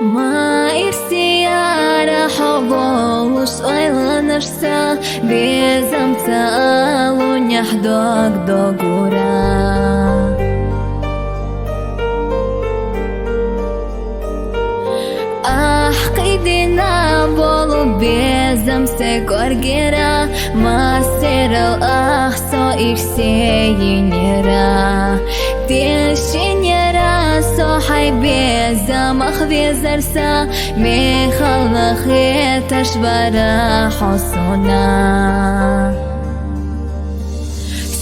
ما irsiara hogolus oylanırsa bezamsa alunях dog dogura قيدنا بولو безамсе коргера мастерал ахсо ирсейнера تشينيرا صاحي безам ах безарса مخلخي تشبرا حصنا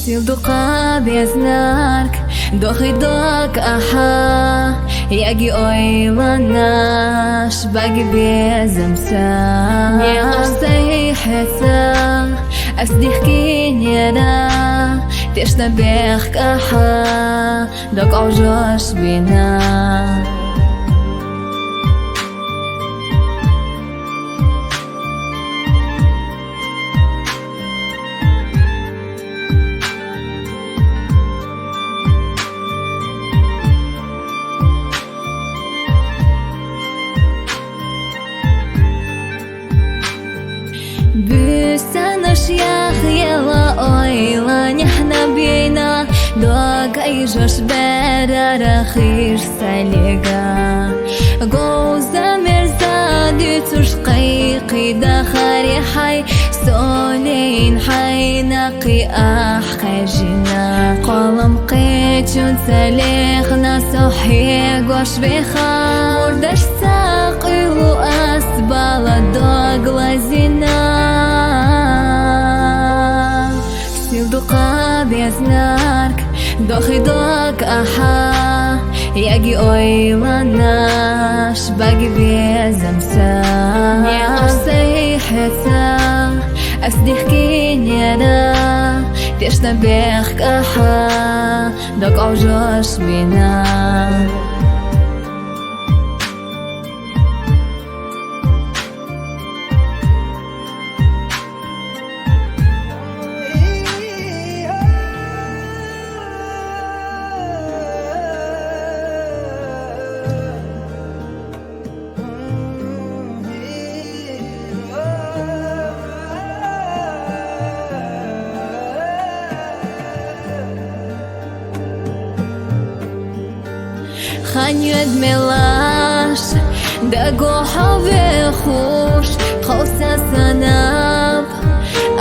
سيلدقا безнарк дохидок аха яги ойланаш баги безамса не асайхса أصدقك نرى تشنا بيخك أحا دك عجاش بنا أشياخ يلا أيلا نحنا بينا دوق أيجوش برا رخير ساليقا قوزا مرزا ديتوش قيقي داخري حي سولين حي نقي أحقي جينا قلم قيتشون ساليخنا صحي قوش بيخا وردش ساقي وأسبالا دوق لازينا سيلدقا безнарк дохидок аха яги ойланаш баги безамса не асайхса أصدقك نرى تشنا بيخك أحا دك عجاش بنا خانيد ملاش دقو حوي خوش خوصة سناب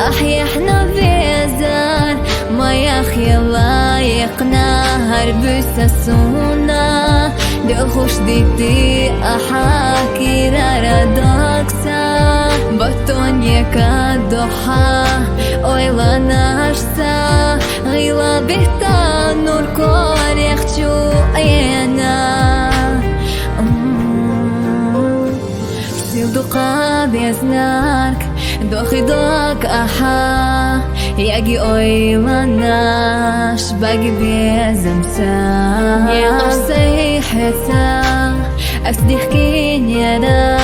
أحيحنا بيزار ما يخي لايقنا هربسة سونا دخوش ديتي أحاكي رارا داكسا بطونيك الضحى أويلا ناشسا غيلا بيتا نور كوريخ شو أينا سيلدقا безнарк дохидок аха яги ойланаш баги безамса не асайхса أصدقك نرى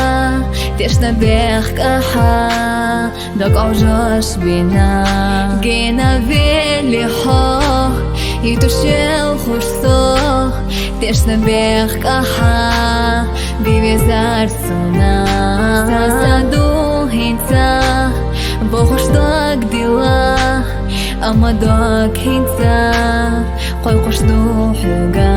تشنا بيخك أحا دك عجاش بنا جينا بيلي حوه يتوشل خرصوه تشنا بيخك أحا بيبزار سونا ساسادو هنسا بخوش داك ديلا أما داك هنسا قوي قوش دو حلقا